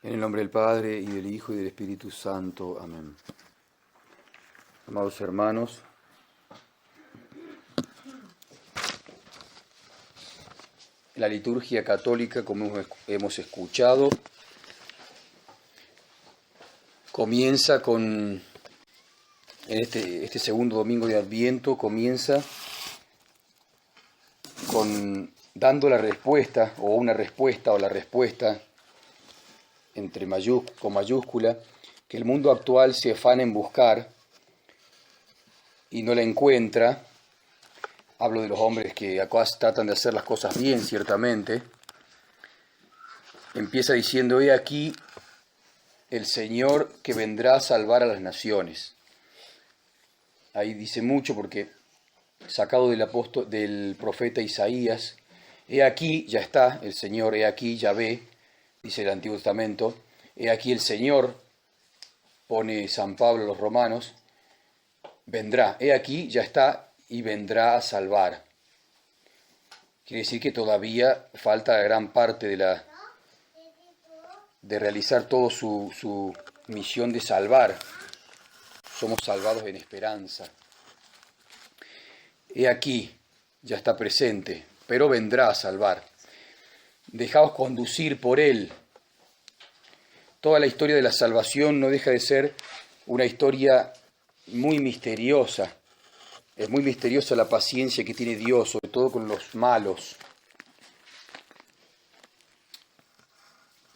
En el nombre del Padre, y del Hijo, y del Espíritu Santo. Amén. Amados hermanos, la liturgia católica, como hemos escuchado, comienza en este segundo domingo de Adviento, comienza dando la respuesta, o una respuesta, o la respuesta, con mayúscula, que el mundo actual se afana en buscar y no la encuentra. Hablo de los hombres que acá tratan de hacer las cosas bien, ciertamente. Empieza diciendo: he aquí el Señor que vendrá a salvar a las naciones. Ahí dice mucho porque, sacado del profeta Isaías, he aquí, ya está el Señor, he aquí, Yahvé, dice el Antiguo Testamento, he aquí el Señor, pone San Pablo a los romanos, vendrá, he aquí, ya está, y vendrá a salvar. Quiere decir que todavía falta gran parte de realizar toda su misión de salvar. Somos salvados en esperanza. He aquí, ya está presente, pero vendrá a salvar. Dejaos conducir por Él. Toda la historia de la salvación no deja de ser una historia muy misteriosa. Es muy misteriosa la paciencia que tiene Dios, sobre todo con los malos.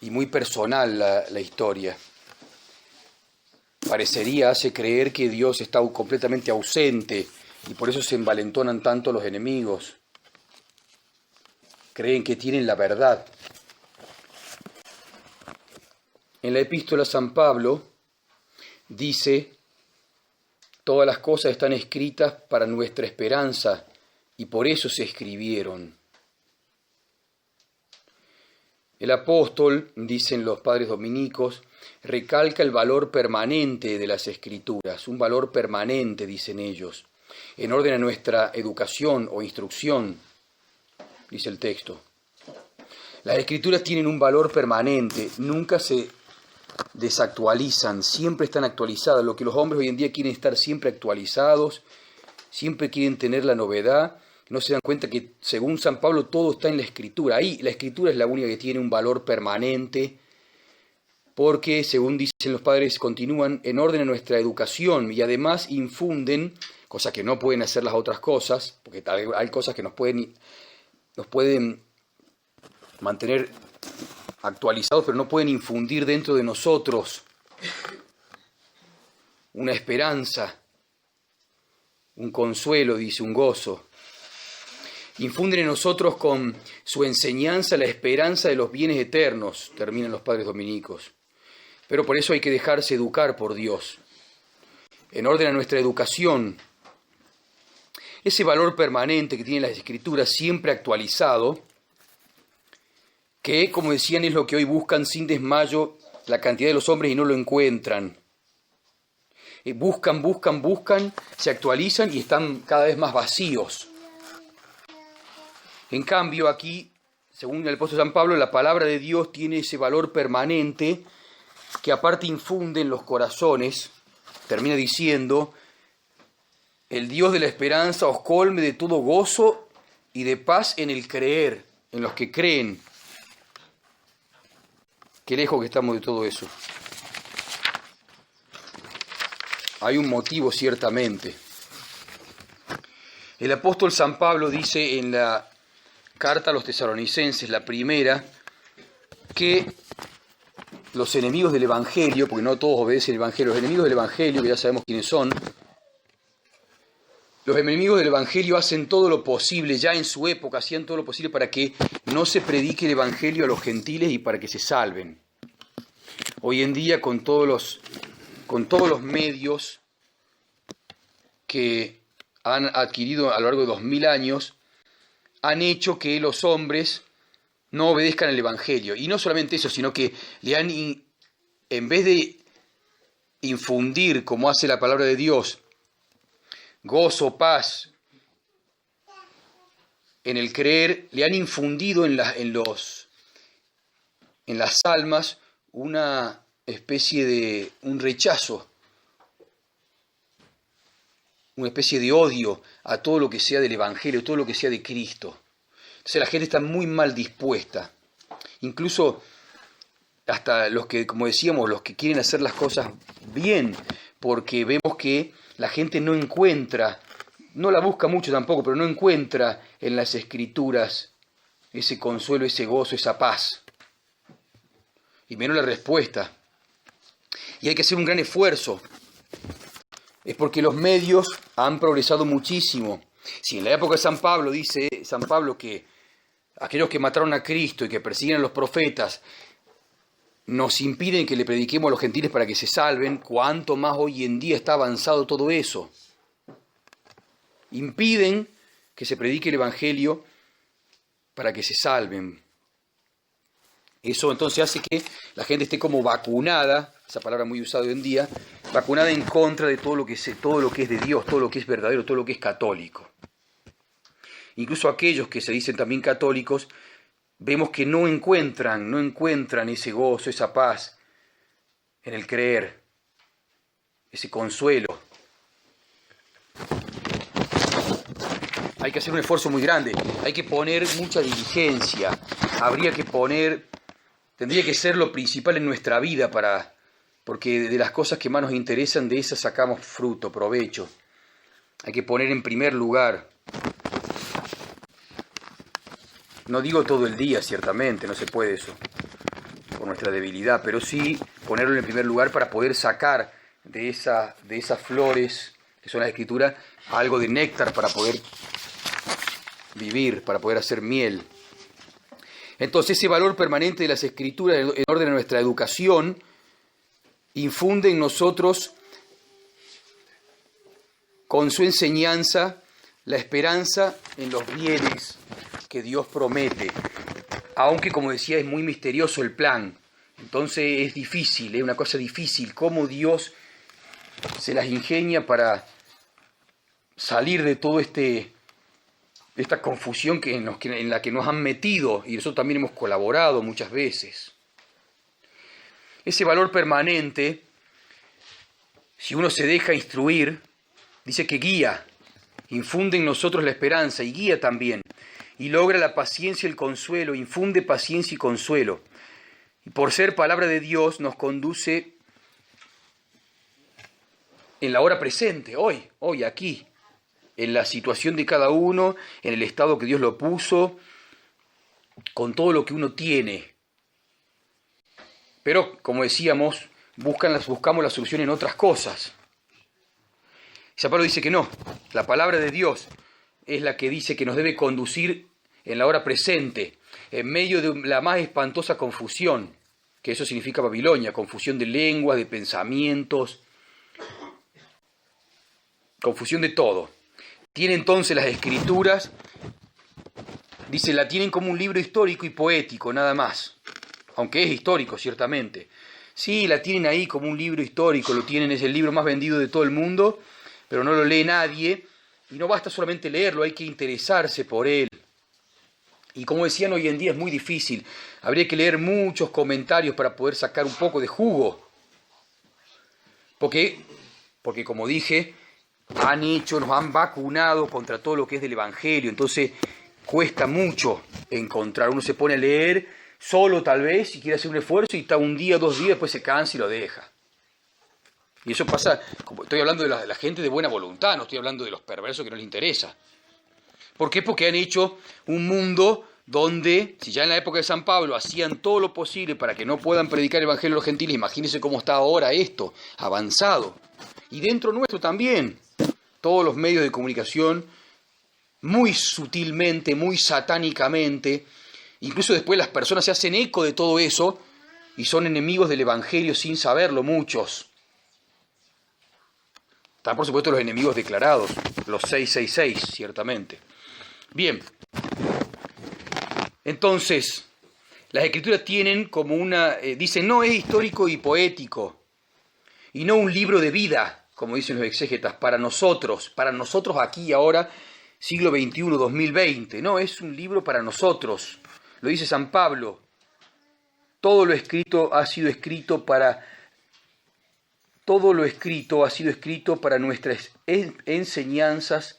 Y muy personal la historia. Hace creer que Dios está completamente ausente y por eso se envalentonan tanto los enemigos. Creen que tienen la verdad. En la epístola San Pablo dice: todas las cosas están escritas para nuestra esperanza y por eso se escribieron. El apóstol, dicen los padres dominicos, recalca el valor permanente de las Escrituras, un valor permanente, dicen ellos, en orden a nuestra educación o instrucción, dice el texto. Las Escrituras tienen un valor permanente, nunca se desactualizan, siempre están actualizadas. Lo que los hombres hoy en día quieren estar siempre actualizados, siempre quieren tener la novedad, no se dan cuenta que, según San Pablo, todo está en la Escritura. Ahí la Escritura es la única que tiene un valor permanente, porque, según dicen los padres, continúan en orden a nuestra educación y además infunden, cosa que no pueden hacer las otras cosas, porque hay cosas que nos pueden mantener actualizados, pero no pueden infundir dentro de nosotros una esperanza, un consuelo, dice, un gozo. Infunden en nosotros con su enseñanza la esperanza de los bienes eternos, terminan los padres dominicos. Pero por eso hay que dejarse educar por Dios. En orden a nuestra educación, ese valor permanente que tienen las Escrituras, siempre actualizado, que, como decían, es lo que hoy buscan sin desmayo la cantidad de los hombres y no lo encuentran. Buscan, se actualizan y están cada vez más vacíos. En cambio, aquí, según el apóstol San Pablo, la palabra de Dios tiene ese valor permanente que aparte infunde en los corazones. Termina diciendo: el Dios de la esperanza os colme de todo gozo y de paz en el creer, en los que creen. Qué lejos que estamos de todo eso. Hay un motivo, ciertamente. El apóstol San Pablo dice en la carta a los tesalonicenses, la primera, que los enemigos del Evangelio, porque no todos obedecen el Evangelio, los enemigos del Evangelio, que ya sabemos quiénes son, los enemigos del Evangelio hacen todo lo posible, ya en su época hacían todo lo posible para que no se predique el Evangelio a los gentiles y para que se salven. Hoy en día, con todos los medios que han adquirido a lo largo de 2000 años, han hecho que los hombres no obedezcan el Evangelio. Y no solamente eso, sino que en vez de infundir, como hace la palabra de Dios, gozo, paz, en el creer, le han infundido en las almas una especie de un rechazo, una especie de odio a todo lo que sea del Evangelio, todo lo que sea de Cristo. Entonces la gente está muy mal dispuesta. Incluso hasta los que, como decíamos, los que quieren hacer las cosas bien, porque vemos que la gente no encuentra, no la busca mucho tampoco, pero no encuentra en las Escrituras ese consuelo, ese gozo, esa paz. Y menos la respuesta. Y hay que hacer un gran esfuerzo. Es porque los medios han progresado muchísimo. Si en la época de San Pablo dice San Pablo que aquellos que mataron a Cristo y que persiguen a los profetas nos impiden que le prediquemos a los gentiles para que se salven, cuánto más hoy en día está avanzado todo eso. Impiden que se predique el Evangelio para que se salven. Eso entonces hace que la gente esté como vacunada, esa palabra muy usada hoy en día, vacunada en contra de todo lo que es de Dios, todo lo que es verdadero, todo lo que es católico. Incluso aquellos que se dicen también católicos, vemos que no encuentran ese gozo, esa paz en el creer, ese consuelo. Hay que hacer un esfuerzo muy grande, hay que poner mucha diligencia, tendría que ser lo principal en nuestra vida porque de las cosas que más nos interesan, de esas sacamos fruto, provecho. Hay que poner en primer lugar. No digo todo el día, ciertamente, no se puede eso, por nuestra debilidad, pero sí ponerlo en primer lugar para poder sacar de esas flores, que son las Escrituras, algo de néctar para poder vivir, para poder hacer miel. Entonces ese valor permanente de las Escrituras en orden a nuestra educación infunde en nosotros, con su enseñanza, la esperanza en los bienes que Dios promete, aunque como decía es muy misterioso el plan, entonces es difícil, es una cosa difícil, cómo Dios se las ingenia para salir de todo esta confusión en la que nos han metido, y nosotros también hemos colaborado muchas veces. Ese valor permanente, si uno se deja instruir, dice que guía, infunde en nosotros la esperanza y guía también, y logra la paciencia y el consuelo, infunde paciencia y consuelo. Y por ser palabra de Dios nos conduce en la hora presente, hoy, aquí, en la situación de cada uno, en el estado que Dios lo puso, con todo lo que uno tiene. Pero, como decíamos, buscamos la solución en otras cosas. San Pablo dice que no, la palabra de Dios es la que dice que nos debe conducir en la hora presente, en medio de la más espantosa confusión, que eso significa Babilonia, confusión de lenguas, de pensamientos, confusión de todo. Tiene entonces las Escrituras, dice, la tienen como un libro histórico y poético, nada más, aunque es histórico, ciertamente. Sí, la tienen ahí como un libro histórico, lo tienen, es el libro más vendido de todo el mundo, pero no lo lee nadie, y no basta solamente leerlo, hay que interesarse por él. Y como decían, hoy en día es muy difícil, habría que leer muchos comentarios para poder sacar un poco de jugo. Porque como dije, nos han vacunado contra todo lo que es del Evangelio, entonces cuesta mucho encontrar. Uno se pone a leer solo tal vez y quiere hacer un esfuerzo y está un día, 2 días, después se cansa y lo deja. Y eso pasa, como estoy hablando de la gente de buena voluntad, no estoy hablando de los perversos que no les interesa. ¿Por qué? Porque han hecho un mundo donde, si ya en la época de San Pablo hacían todo lo posible para que no puedan predicar el Evangelio a los gentiles, imagínense cómo está ahora esto, avanzado. Y dentro nuestro también, todos los medios de comunicación, muy sutilmente, muy satánicamente, incluso después las personas se hacen eco de todo eso y son enemigos del Evangelio sin saberlo muchos. Están por supuesto los enemigos declarados, los 666, ciertamente. Bien, entonces, las Escrituras tienen como dicen, no es histórico y poético, y no un libro de vida, como dicen los exégetas, para nosotros aquí y ahora, siglo XXI, 2020, no, es un libro para nosotros, lo dice San Pablo, todo lo escrito ha sido escrito para nuestras enseñanzas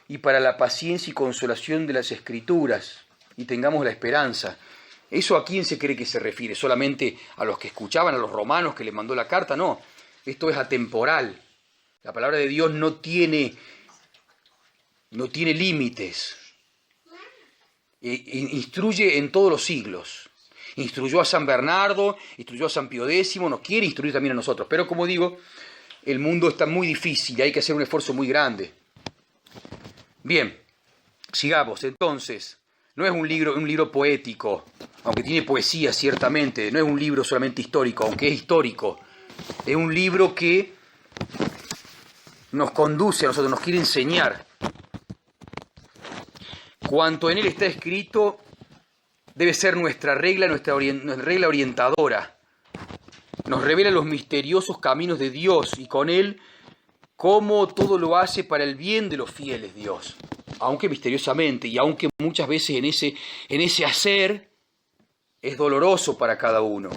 y para la paciencia y consolación de las Escrituras, y tengamos la esperanza. ¿Eso a quién se cree que se refiere? ¿Solamente a los que escuchaban, a los romanos que les mandó la carta? No, esto es atemporal. La palabra de Dios no tiene límites. Instruye en todos los siglos. Instruyó a San Bernardo, instruyó a San Pío X, nos quiere instruir también a nosotros. Pero como digo, el mundo está muy difícil y hay que hacer un esfuerzo muy grande. Bien, sigamos. Entonces, no es un libro poético, aunque tiene poesía ciertamente. No es un libro solamente histórico, aunque es histórico. Es un libro que nos conduce a nosotros, nos quiere enseñar. Cuanto en él está escrito debe ser nuestra regla orientadora. Nos revela los misteriosos caminos de Dios y con él cómo todo lo hace para el bien de los fieles Dios. Aunque misteriosamente y aunque muchas veces en ese hacer es doloroso para cada uno.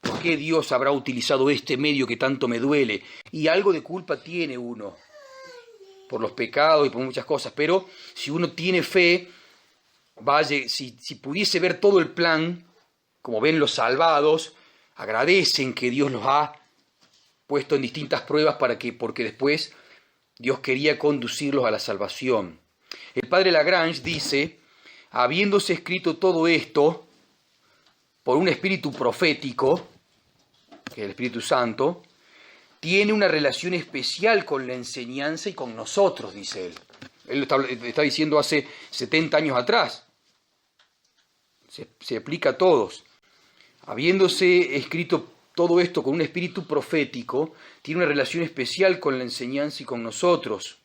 ¿Por qué Dios habrá utilizado este medio que tanto me duele? Y algo de culpa tiene uno por los pecados y por muchas cosas, pero si uno tiene fe, si pudiese ver todo el plan, como ven los salvados, agradecen que Dios los ha puesto en distintas pruebas porque después Dios quería conducirlos a la salvación. El padre Lagrange dice, habiéndose escrito todo esto por un espíritu profético, que es el Espíritu Santo, tiene una relación especial con la enseñanza y con nosotros, dice él. Él lo está diciendo hace 70 años atrás. Se aplica a todos. Habiéndose escrito todo esto con un espíritu profético, tiene una relación especial con la enseñanza y con nosotros.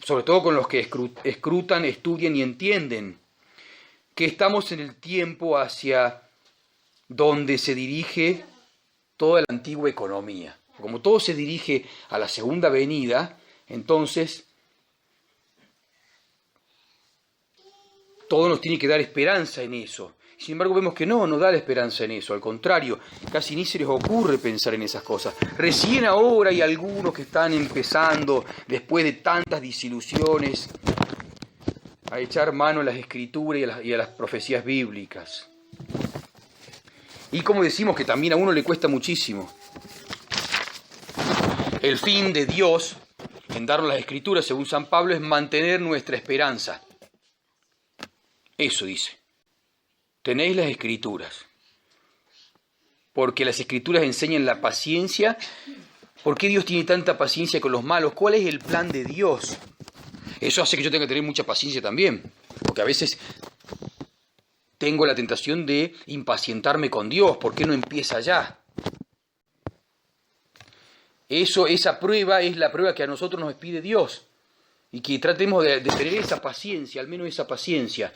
Sobre todo con los que escrutan, estudian y entienden que estamos en el tiempo hacia donde se dirige toda la antigua economía. Como todo se dirige a la segunda venida, entonces todo nos tiene que dar esperanza en eso. Sin embargo, vemos que no da la esperanza en eso. Al contrario, casi ni se les ocurre pensar en esas cosas. Recién ahora hay algunos que están empezando, después de tantas desilusiones, a echar mano a las Escrituras y a las profecías bíblicas. Y como decimos que también a uno le cuesta muchísimo. El fin de Dios en darnos las Escrituras, según San Pablo, es mantener nuestra esperanza. Eso dice. Tenéis las Escrituras. Porque las Escrituras enseñan la paciencia. ¿Por qué Dios tiene tanta paciencia con los malos? ¿Cuál es el plan de Dios? Eso hace que yo tenga que tener mucha paciencia también. Porque a veces tengo la tentación de impacientarme con Dios. ¿Por qué no empieza ya? Esa prueba es la prueba que a nosotros nos pide Dios. Y que tratemos de tener esa paciencia, al menos esa paciencia.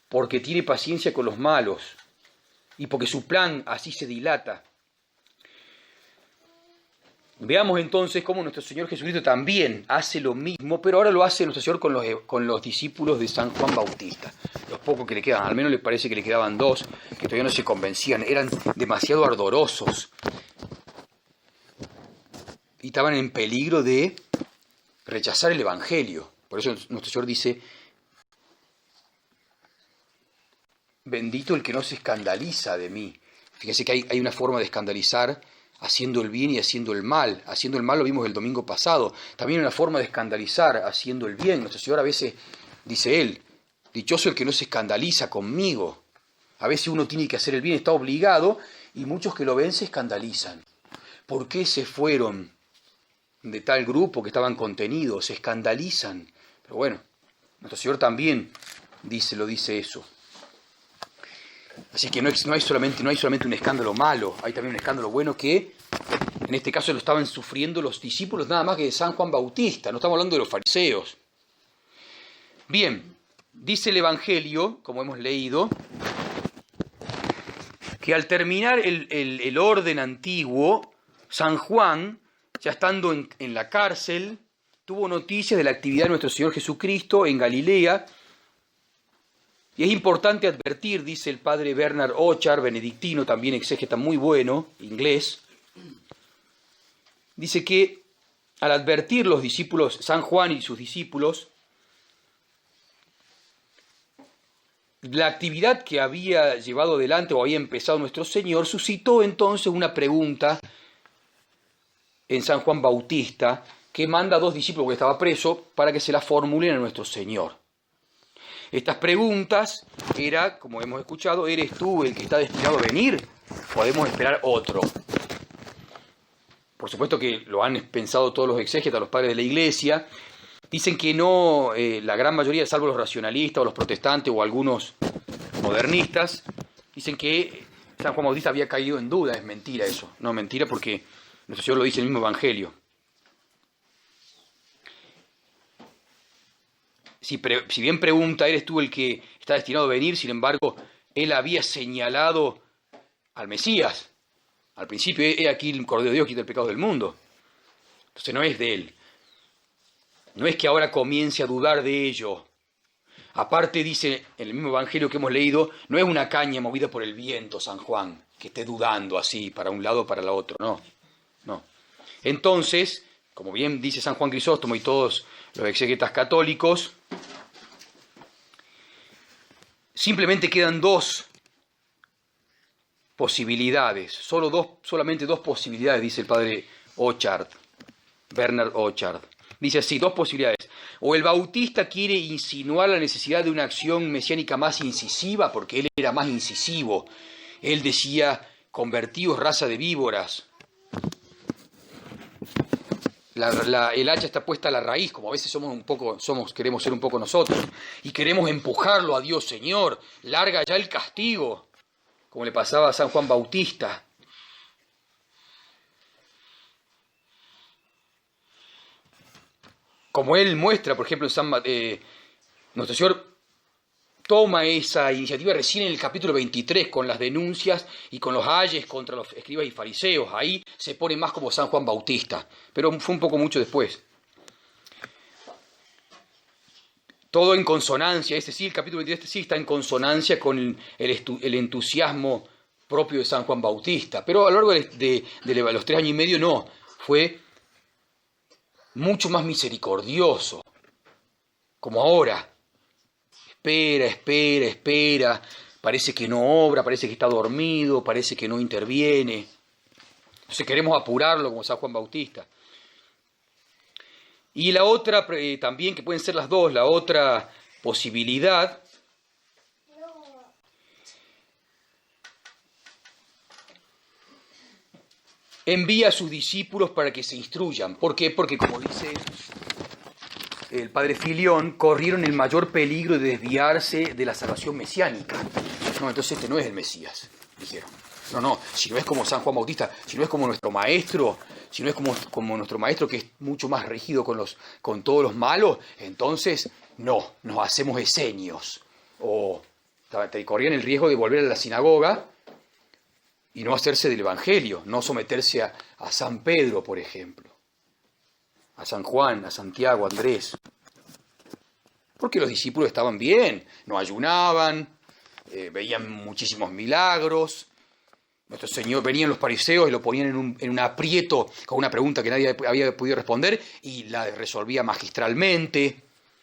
Porque tiene paciencia con los malos. Y porque su plan así se dilata. Veamos entonces cómo nuestro Señor Jesucristo también hace lo mismo, pero ahora lo hace nuestro Señor con los discípulos de San Juan Bautista. Los pocos que le quedan, al menos le parece que le quedaban dos, que todavía no se convencían, eran demasiado ardorosos. Y estaban en peligro de rechazar el Evangelio. Por eso nuestro Señor dice, bendito el que no se escandaliza de mí. Fíjense que hay una forma de escandalizar haciendo el bien y haciendo el mal. Haciendo el mal lo vimos el domingo pasado. También una forma de escandalizar haciendo el bien. Nuestro Señor a veces, dice Él, dichoso el que no se escandaliza conmigo. A veces uno tiene que hacer el bien, está obligado, y muchos que lo ven se escandalizan. ¿Por qué se fueron de tal grupo que estaban contenidos? Se escandalizan. Pero bueno, nuestro Señor también lo dice eso. Así que no hay solamente un escándalo malo, hay también un escándalo bueno que, en este caso, lo estaban sufriendo los discípulos nada más que de San Juan Bautista, no estamos hablando de los fariseos. Bien, dice el Evangelio, como hemos leído, que al terminar el orden antiguo, San Juan, ya estando en la cárcel, tuvo noticias de la actividad de nuestro Señor Jesucristo en Galilea, Y es importante advertir, dice el padre Bernard Ochard, benedictino, también exégeta muy bueno, inglés, dice que al advertir los discípulos, San Juan y sus discípulos, la actividad que había llevado adelante o había empezado nuestro Señor, suscitó entonces una pregunta en San Juan Bautista, que manda a 2 discípulos que estaba preso para que se la formulen a nuestro Señor. Estas preguntas era, como hemos escuchado, ¿eres tú el que está destinado a venir? ¿Podemos esperar otro? Por supuesto que lo han pensado todos los exégetas, los padres de la Iglesia. Dicen que no, la gran mayoría, salvo los racionalistas o los protestantes o algunos modernistas, dicen que San Juan Bautista había caído en duda. Es mentira eso, no mentira, porque nuestro Señor lo dice en el mismo Evangelio. Si bien pregunta, ¿eres tú el que está destinado a venir? Sin embargo, él había señalado al Mesías. Al principio, he aquí el Cordero de Dios que quita el pecado del mundo. Entonces no es de él. No es que ahora comience a dudar de ello. Aparte, dice en el mismo Evangelio que hemos leído, no es una caña movida por el viento, San Juan, que esté dudando así, para un lado o para el otro. No. Entonces, como bien dice San Juan Crisóstomo y todos los exégetas católicos, simplemente quedan 2 posibilidades, solamente dos posibilidades, dice el padre Ochard, Bernard Ochard. Dice así, 2 posibilidades. O el Bautista quiere insinuar la necesidad de una acción mesiánica más incisiva, porque él era más incisivo. Él decía, convertidos raza de víboras. El hacha está puesta a la raíz, como a veces queremos ser un poco nosotros, y queremos empujarlo a Dios. Señor, larga ya el castigo, como le pasaba a San Juan Bautista. Como él muestra, por ejemplo, nuestro Señor toma esa iniciativa recién en el capítulo 23 con las denuncias y con los ayes contra los escribas y fariseos. Ahí se pone más como San Juan Bautista, pero fue un poco mucho después. Todo en consonancia, el capítulo 23 sí está en consonancia con el entusiasmo propio de San Juan Bautista, pero a lo largo de los 3 años y medio no, fue mucho más misericordioso, como ahora. Espera, parece que no obra, parece que está dormido, parece que no interviene. Entonces queremos apurarlo como San Juan Bautista. Y la otra, también, que pueden ser las dos, la otra posibilidad envía a sus discípulos para que se instruyan. ¿Por qué? Porque, como dice el padre Filión, corrieron el mayor peligro de desviarse de la salvación mesiánica. No, entonces este no es el Mesías, dijeron. No, si no es como San Juan Bautista, si no es como nuestro maestro, si no es como nuestro maestro que es mucho más rígido con todos los malos, entonces no, nos hacemos esenios. O corrían el riesgo de volver a la sinagoga y no hacerse del Evangelio, no someterse a San Pedro, por ejemplo, a San Juan, a Santiago, a Andrés. Porque los discípulos estaban bien, no ayunaban, veían muchísimos milagros. Nuestro Señor, venían los fariseos y lo ponían en un aprieto con una pregunta que nadie había podido responder y la resolvía magistralmente.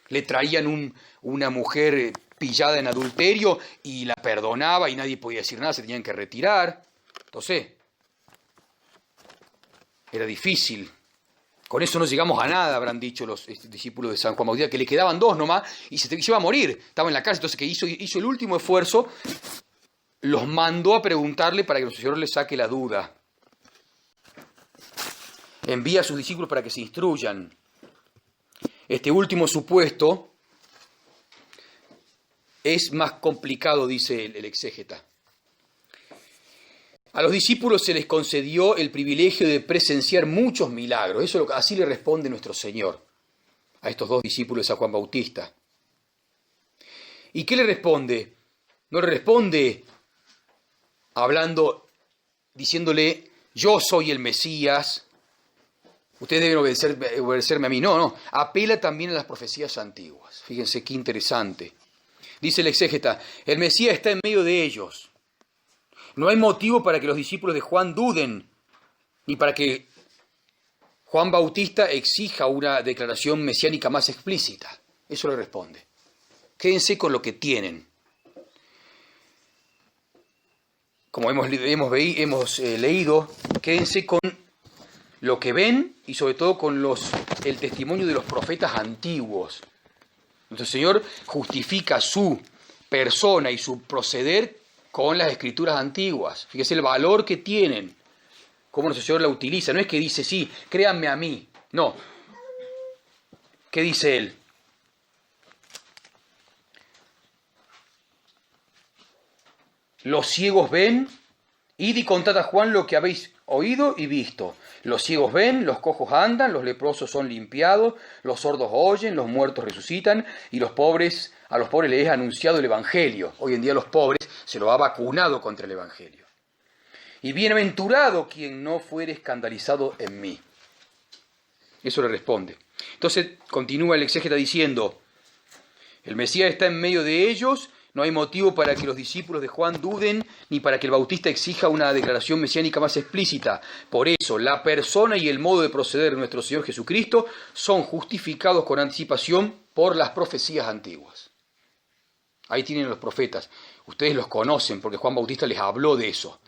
Le traían una mujer pillada en adulterio y la perdonaba y nadie podía decir nada, se tenían que retirar. Entonces, era difícil. Con eso no llegamos a nada, habrán dicho los discípulos de San Juan Bautista, que le quedaban 2 nomás y se iba a morir. Estaba en la cárcel, entonces que hizo el último esfuerzo, los mandó a preguntarle para que el Señor le saque la duda. Envía a sus discípulos para que se instruyan. Este último supuesto es más complicado, dice el exégeta. A los discípulos se les concedió el privilegio de presenciar muchos milagros. Así le responde nuestro Señor a estos 2 discípulos de San Juan Bautista. ¿Y qué le responde? No le responde diciéndole, yo soy el Mesías, ustedes deben obedecerme a mí. No, apela también a las profecías antiguas. Fíjense qué interesante. Dice el exégeta, el Mesías está en medio de ellos. No hay motivo para que los discípulos de Juan duden, ni para que Juan Bautista exija una declaración mesiánica más explícita. Eso le responde. Quédense con lo que tienen. Como hemos leído, quédense con lo que ven y sobre todo con el testimonio de los profetas antiguos. Nuestro Señor justifica su persona y su proceder con las escrituras antiguas. Fíjese el valor que tienen, cómo nuestro Señor la utiliza. No es que dice, sí, créanme a mí. No. ¿Qué dice Él? Los ciegos ven, id y contad a Juan lo que habéis oído y visto. Los ciegos ven, los cojos andan, los leprosos son limpiados, los sordos oyen, los muertos resucitan, y a los pobres les es anunciado el Evangelio. Hoy en día a los pobres se los ha vacunado contra el Evangelio. Y bienaventurado quien no fuere escandalizado en mí. Eso le responde. Entonces continúa el exégeta diciendo, el Mesías está en medio de ellos. No hay motivo para que los discípulos de Juan duden, ni para que el Bautista exija una declaración mesiánica más explícita. Por eso, la persona y el modo de proceder de nuestro Señor Jesucristo son justificados con anticipación por las profecías antiguas. Ahí tienen los profetas. Ustedes los conocen porque Juan Bautista les habló de eso.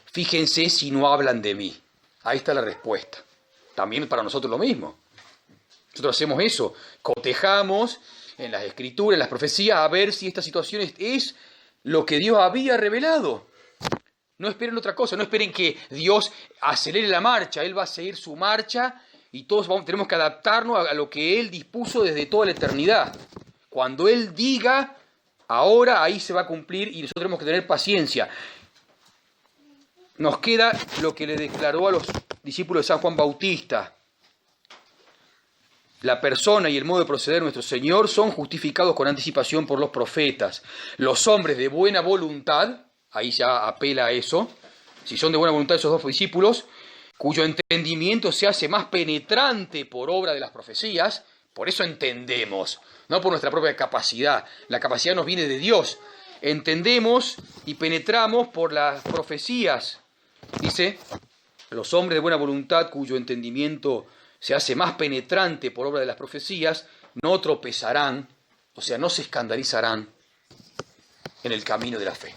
Fíjense si no hablan de mí. Ahí está la respuesta. También para nosotros lo mismo. Nosotros hacemos eso. Cotejamos en las escrituras, en las profecías, a ver si esta situación es lo que Dios había revelado. No esperen otra cosa, no esperen que Dios acelere la marcha. Él va a seguir su marcha y todos tenemos que adaptarnos a lo que Él dispuso desde toda la eternidad. Cuando Él diga, ahora ahí se va a cumplir y nosotros tenemos que tener paciencia. Nos queda lo que le declaró a los discípulos de San Juan Bautista. La persona y el modo de proceder de nuestro Señor son justificados con anticipación por los profetas. Los hombres de buena voluntad, ahí ya apela a eso, si son de buena voluntad esos dos discípulos, cuyo entendimiento se hace más penetrante por obra de las profecías, por eso entendemos, no por nuestra propia capacidad. La capacidad nos viene de Dios. Entendemos y penetramos por las profecías. Dice, los hombres de buena voluntad cuyo entendimiento se hace más penetrante por obra de las profecías, no tropezarán, o sea, no se escandalizarán en el camino de la fe.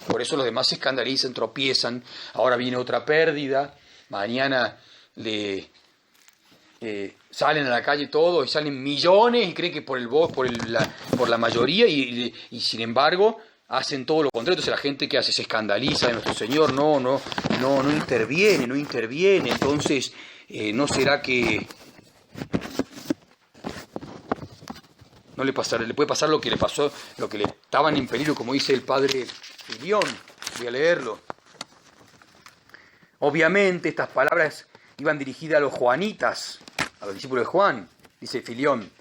Por eso los demás se escandalizan, tropiezan, ahora viene otra pérdida, mañana salen a la calle todos y salen millones y creen que por la mayoría y sin embargo hacen todo lo contrario. Entonces la gente que hace se escandaliza de nuestro Señor, no interviene, entonces ¿no será que no le puede pasar lo que le pasó, lo que le estaban en peligro, como dice el padre Filión? Voy a leerlo. Obviamente estas palabras iban dirigidas a los juanitas, a los discípulos de Juan, dice Filión,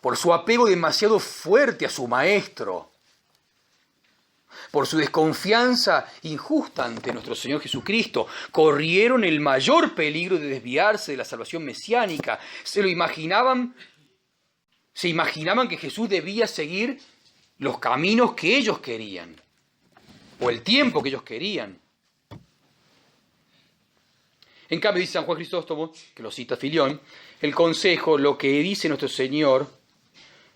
por su apego demasiado fuerte a su maestro, por su desconfianza injusta ante nuestro Señor Jesucristo, corrieron el mayor peligro de desviarse de la salvación mesiánica. Se imaginaban que Jesús debía seguir los caminos que ellos querían, o el tiempo que ellos querían. En cambio, dice San Juan Crisóstomo, que lo cita Filión, el consejo, lo que dice nuestro Señor,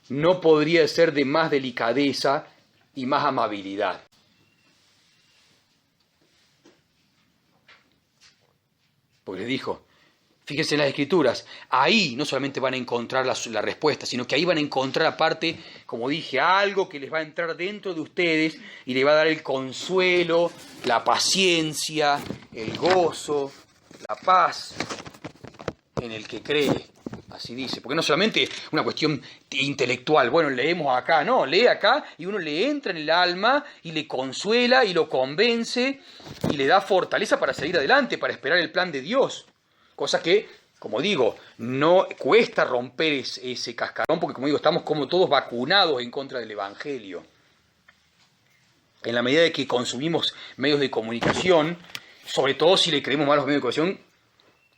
no podría ser de más delicadeza y más amabilidad. Porque les dijo, fíjense en las Escrituras, ahí no solamente van a encontrar la respuesta, sino que ahí van a encontrar aparte, como dije, algo que les va a entrar dentro de ustedes y les va a dar el consuelo, la paciencia, el gozo, la paz en el que cree. Así dice, porque no solamente una cuestión intelectual, bueno, leemos acá, no, lee acá y uno le entra en el alma y le consuela y lo convence y le da fortaleza para seguir adelante, para esperar el plan de Dios. Cosa que, como digo, no cuesta romper ese cascarón, porque como digo, estamos como todos vacunados en contra del Evangelio. En la medida de que consumimos medios de comunicación, sobre todo si le creemos más a los medios de comunicación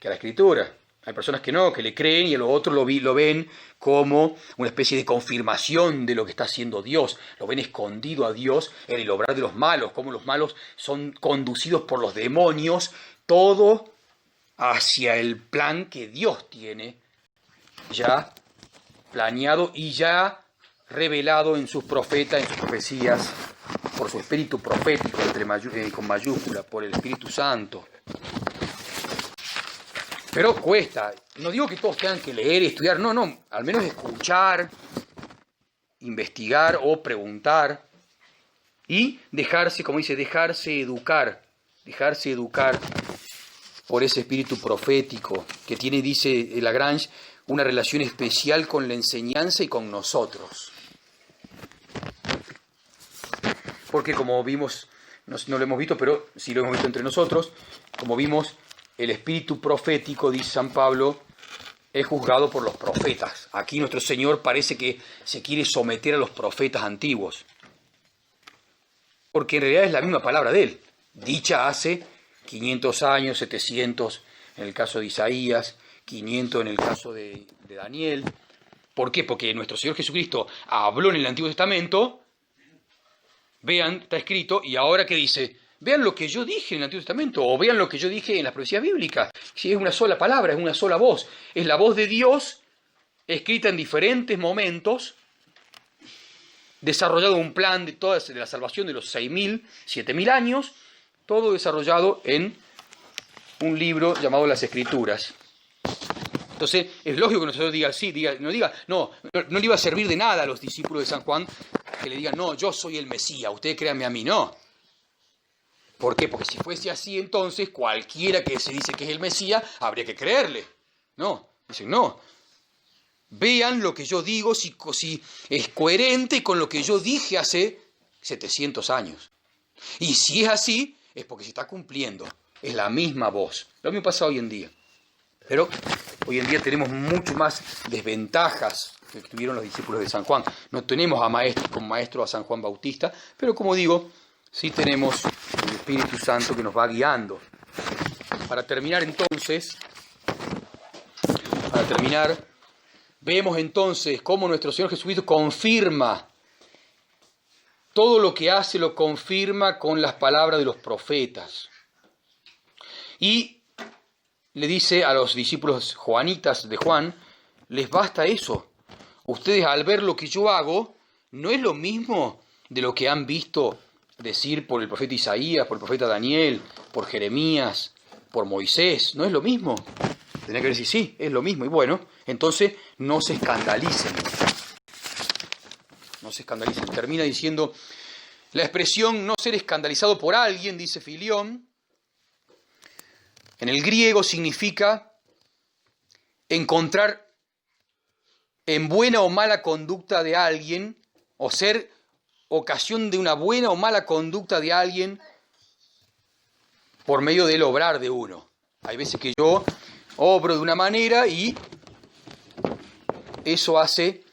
que a la Escritura. Hay personas que no, que le creen y a los otros lo ven como una especie de confirmación de lo que está haciendo Dios. Lo ven escondido a Dios en el obrar de los malos, como los malos son conducidos por los demonios, todo hacia el plan que Dios tiene ya planeado y ya revelado en sus profetas, en sus profecías, por su espíritu profético, con mayúscula, por el Espíritu Santo. Pero cuesta. No digo que todos tengan que leer y estudiar, no, al menos escuchar, investigar o preguntar y dejarse, como dice, dejarse educar por ese espíritu profético que tiene, dice Lagrange, una relación especial con la enseñanza y con nosotros. Porque como vimos, no lo hemos visto, pero sí lo hemos visto entre nosotros, como vimos, el espíritu profético, dice San Pablo, es juzgado por los profetas. Aquí nuestro Señor parece que se quiere someter a los profetas antiguos. Porque en realidad es la misma palabra de Él, dicha hace 500 años, 700 en el caso de Isaías, 500 en el caso de Daniel. ¿Por qué? Porque nuestro Señor Jesucristo habló en el Antiguo Testamento, vean, está escrito, y ahora ¿qué dice? Vean lo que yo dije en el Antiguo Testamento, o vean lo que yo dije en las profecías bíblicas. Si es una sola palabra, es una sola voz. Es la voz de Dios, escrita en diferentes momentos, desarrollado un plan de la salvación de los 6.000, 7.000 años, todo desarrollado en un libro llamado Las Escrituras. Entonces, es lógico que nosotros no le iba a servir de nada a los discípulos de San Juan que le digan, no, yo soy el Mesías, ustedes créanme a mí, no. ¿Por qué? Porque si fuese así, entonces cualquiera que se dice que es el Mesías, habría que creerle. No, dicen, no. Vean lo que yo digo, si es coherente con lo que yo dije hace 700 años. Y si es así, es porque se está cumpliendo. Es la misma voz. Lo mismo pasa hoy en día. Pero hoy en día tenemos mucho más desventajas que tuvieron los discípulos de San Juan. No tenemos como maestro a San Juan Bautista, pero como digo, sí tenemos el Espíritu Santo que nos va guiando. Para terminar, vemos entonces cómo nuestro Señor Jesucristo confirma todo lo que hace, lo confirma con las palabras de los profetas. Y le dice a los discípulos juanitas de Juan, les basta eso. Ustedes al ver lo que yo hago, no es lo mismo de lo que han visto decir por el profeta Isaías, por el profeta Daniel, por Jeremías, por Moisés. No es lo mismo. Tendría que decir, sí, es lo mismo. Y bueno, entonces no se escandalicen. No se escandalicen. Termina diciendo, la expresión no ser escandalizado por alguien, dice Filión, en el griego significa encontrar en buena o mala conducta de alguien, o ser ocasión de una buena o mala conducta de alguien por medio del obrar de uno. Hay veces que yo obro de una manera y eso hace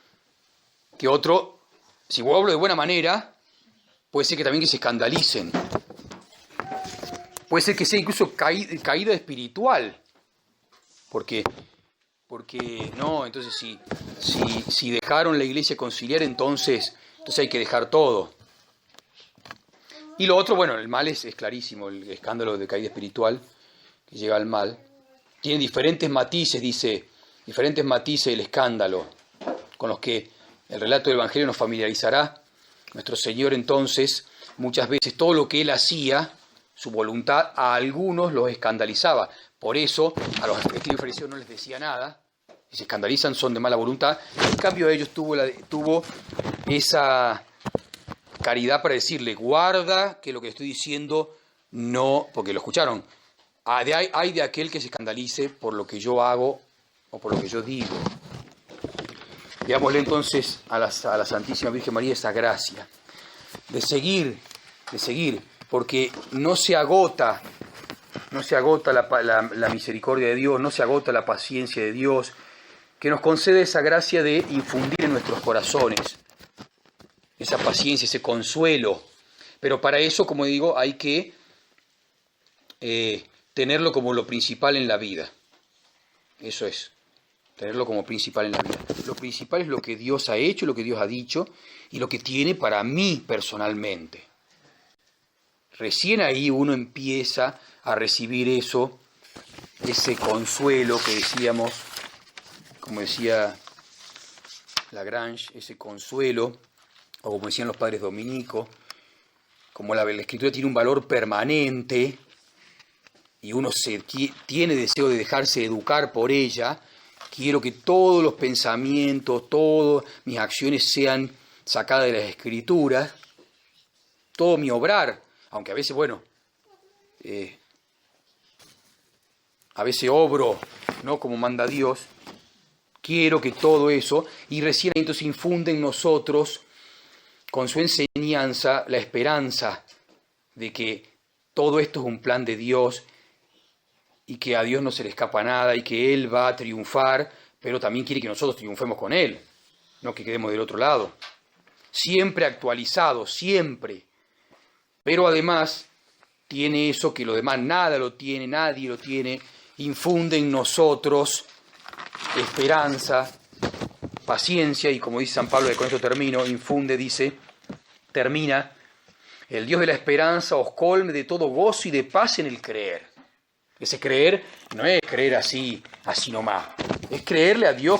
que otro, si obro de buena manera, puede ser que también que se escandalicen. Puede ser que sea incluso caída espiritual. Porque no, entonces si dejaron la iglesia conciliar, entonces hay que dejar todo. Y lo otro, bueno, el mal es clarísimo, el escándalo de caída espiritual que llega al mal. Tiene diferentes matices, el escándalo, con los que el relato del Evangelio nos familiarizará. Nuestro Señor entonces, muchas veces todo lo que Él hacía, su voluntad, a algunos los escandalizaba. Por eso a los escribas y fariseos no les decía nada. Si se escandalizan son de mala voluntad. En cambio ellos tuvo esa caridad para decirle, guarda que lo que estoy diciendo no, porque lo escucharon. Hay de aquel que se escandalice por lo que yo hago o por lo que yo digo. Digámosle entonces a la Santísima Virgen María esa gracia de seguir, porque no se agota la misericordia de Dios, no se agota la paciencia de Dios, que nos concede esa gracia de infundir en nuestros corazones esa paciencia, ese consuelo. Pero para eso, como digo, hay que tenerlo como lo principal en la vida. Eso es, tenerlo como principal en la vida. Lo principal es lo que Dios ha hecho, lo que Dios ha dicho y lo que tiene para mí personalmente. Recién ahí uno empieza a recibir eso, ese consuelo que decíamos, como decía Lagrange, ese consuelo, o como decían los padres dominicos, como la Escritura tiene un valor permanente y uno tiene deseo de dejarse educar por ella, quiero que todos los pensamientos, todas mis acciones sean sacadas de las Escrituras, todo mi obrar, aunque a veces, a veces obro, ¿no?, como manda Dios, quiero que todo eso, y recién entonces infunde en nosotros, con su enseñanza, la esperanza de que todo esto es un plan de Dios y que a Dios no se le escapa nada y que Él va a triunfar, pero también quiere que nosotros triunfemos con Él, no que quedemos del otro lado. Siempre actualizado, siempre. Pero además tiene eso que lo demás nada lo tiene, nadie lo tiene, infunde en nosotros esperanza, paciencia, y como dice San Pablo, con esto termino, termina, el Dios de la esperanza os colme de todo gozo y de paz en el creer. Ese creer no es creer así nomás, es creerle a Dios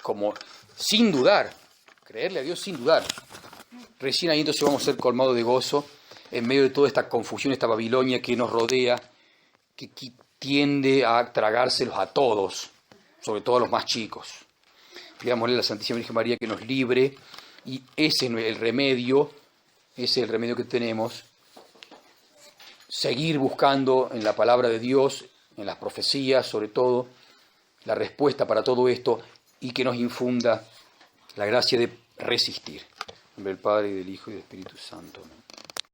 como sin dudar, creerle a Dios sin dudar. Recién ahí entonces vamos a ser colmados de gozo en medio de toda esta confusión, esta Babilonia que nos rodea, que tiende a tragárselos a todos, sobre todo a los más chicos. Pidámosle a la Santísima Virgen María que nos libre, y ese es el remedio que tenemos, seguir buscando en la palabra de Dios, en las profecías sobre todo, la respuesta para todo esto, y que nos infunda la gracia de resistir. En nombre del Padre, y del Hijo, y del Espíritu Santo.